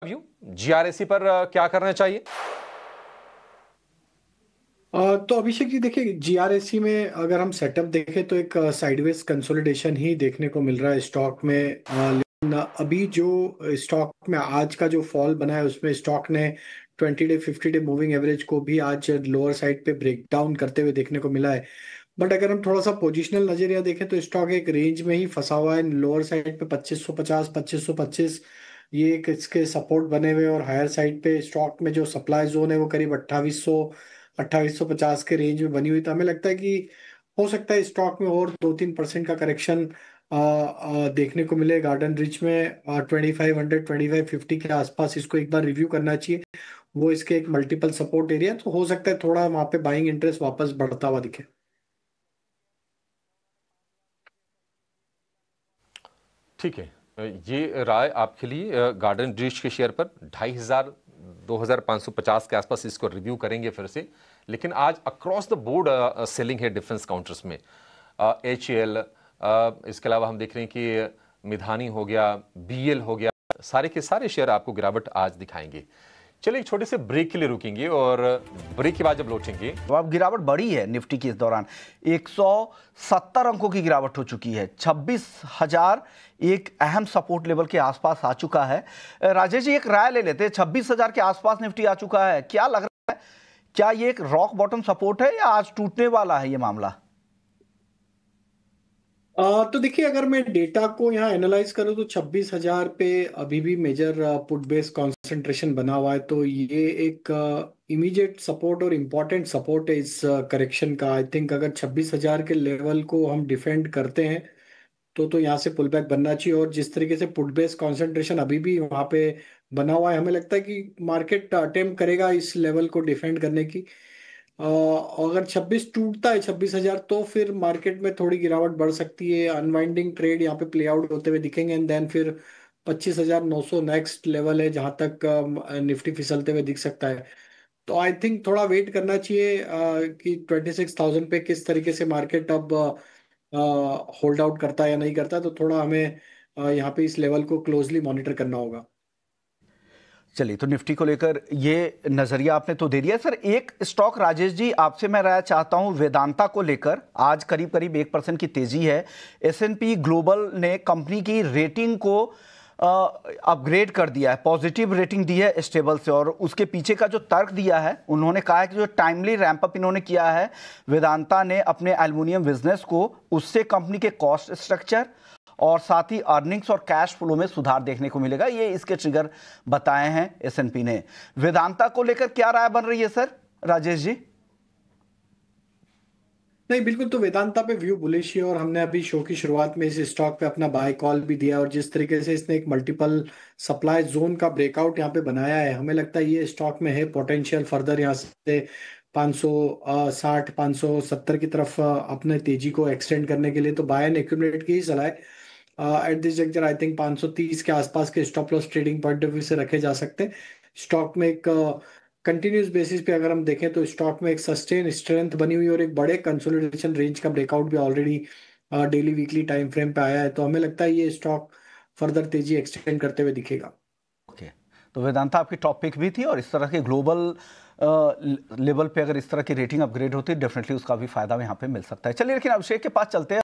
View जीआरएसी पर क्या करना चाहिए? तो अभिषेक जी देखिए, जीआरएससी में अगर हम सेटअप देखें तो एक साइडवेज कंसोलिडेशन ही देखने को मिल रहा है स्टॉक में। लेकिन अभी जो स्टॉक में आज का जो फॉल बना है उसमें स्टॉक ने 20 डे 50 डे मूविंग एवरेज को भी आज लोअर साइड पे ब्रेक डाउन करते हुए देखने को मिला है। बट अगर हम थोड़ा सा पोजिशनल नजरिया देखें तो स्टॉक एक रेंज में ही फंसा हुआ है। लोअर साइड पे 2550 2525 ये एक इसके सपोर्ट बने हुए, और हायर साइड पे स्टॉक में जो सप्लाई जोन है वो करीब 2850 के रेंज में बनी हुई। तो हमें लगता है कि हो सकता है स्टॉक में और 2-3% का करेक्शन देखने को मिले। गार्डन रिच में 2500 2550 के आसपास इसको एक बार रिव्यू करना चाहिए। वो इसके एक मल्टीपल सपोर्ट एरिया, तो हो सकता है थोड़ा वहां पे बाइंग इंटरेस्ट वापस बढ़ता हुआ दिखे। ठीक है, ये राय आपके लिए। गार्डन रीच के शेयर पर 2500 2550 के आसपास इसको रिव्यू करेंगे फिर से। लेकिन आज अक्रॉस द बोर्ड सेलिंग है डिफेंस काउंटर्स में। HAL, इसके अलावा हम देख रहे हैं कि मिधानी हो गया, BL हो गया, सारे के सारे शेयर आपको गिरावट आज दिखाएंगे। चलिए एक छोटे से ब्रेक के लिए रुकेंगे और ब्रेक के बाद जब लौटेंगे तो अब गिरावट बढ़ी है निफ्टी की। इस दौरान 170 अंकों की गिरावट हो चुकी है। 26,000 एक अहम सपोर्ट लेवल के आसपास आ चुका है। राजेश जी, एक राय ले लेते हैं। 26,000 के आसपास निफ्टी आ चुका है, क्या लग रहा है? क्या ये एक रॉक बॉटम सपोर्ट है या आज टूटने वाला है ये मामला? तो देखिए, अगर मैं डेटा को यहाँ एनालाइज करूँ तो 26,000 पे अभी भी मेजर पुट बेस कॉन्सेंट्रेशन बना हुआ है। तो ये एक इमीडिएट सपोर्ट और इम्पोर्टेंट सपोर्ट है इस करेक्शन का। आई थिंक अगर 26,000 के लेवल को हम डिफेंड करते हैं तो यहाँ से पुल बैक बनना चाहिए। और जिस तरीके से पुट बेस कॉन्सेंट्रेशन अभी भी वहाँ पे बना हुआ है, हमें लगता है कि मार्केट अटेम्प्ट करेगा इस लेवल को डिफेंड करने की। अगर 26 टूटता है 26,000 तो फिर मार्केट में थोड़ी गिरावट बढ़ सकती है। अनवाइंडिंग ट्रेड यहाँ पे प्ले आउट होते हुए दिखेंगे, एंड देन फिर 25,900 नेक्स्ट लेवल है जहां तक निफ्टी फिसलते हुए दिख सकता है। तो आई थिंक थोड़ा वेट करना चाहिए कि 26,000 पे किस तरीके से मार्केट अब होल्ड आउट करता है या नहीं करता है। तो थोड़ा हमें यहाँ पे इस लेवल को क्लोजली मॉनिटर करना होगा। चलिए, तो निफ्टी को लेकर ये नजरिया आपने तो दे दिया सर। एक स्टॉक राजेश जी आपसे मैं राय चाहता हूं वेदांता को लेकर। आज करीब करीब 1% की तेजी है। S&P ग्लोबल ने कंपनी की रेटिंग को अपग्रेड कर दिया है, पॉजिटिव रेटिंग दी है स्टेबल से। और उसके पीछे का जो तर्क दिया है, उन्होंने कहा है कि जो टाइमली रैंप अप इन्होंने किया है वेदांता ने अपने एल्युमिनियम बिजनेस को, उससे कंपनी के कॉस्ट स्ट्रक्चर और साथ ही अर्निंग्स और कैश फ्लो में सुधार देखने को मिलेगा। ये इसके ट्रिगर बताए हैं S&P ने। वेदांता को लेकर क्या राय बन रही है सर राजेश जी? नहीं, बिल्कुल। तो वेदांता पे व्यू बुलिश है, और हमने अभी शो की शुरुआत में इस स्टॉक पे अपना बाय कॉल भी दिया। और जिस तरीके से इसने एक मल्टीपल सप्लाई जोन का ब्रेकआउट यहाँ पे बनाया है, हमें लगता है ये स्टॉक में है पोटेंशियल फर्दर यहाँ से 560 570 की तरफ अपने तेजी को एक्सटेंड करने के लिए। तो बाय एंड एक्यूमुलेट की ही सलाह है। At this juncture I think 530 के आसपास के stop loss trading point of view से रखे जा सकते हैं। स्टॉक में एक कंटिन्यूस बेसिस पे अगर हम देखें तो स्टॉक में एक सस्टेन स्ट्रेंथ बनी हुई, और एक बड़े कंसोलिडेशन रेंज का ब्रेकआउट भी already daily weekly time frame पे आया है। तो हमें लगता है ये स्टॉक फर्दर तेजी एक्सटेंड करते हुए दिखेगा। ओके, तो वेदांता आपकी टॉप पिक भी थी, और इस तरह के ग्लोबल लेवल पे अगर इस तरह की रेटिंग अपग्रेड होती है डेफिनेटली उसका भी फायदा यहाँ पे मिल सकता है। चलिए, लेकिन अभिषेक के पास चलते हैं।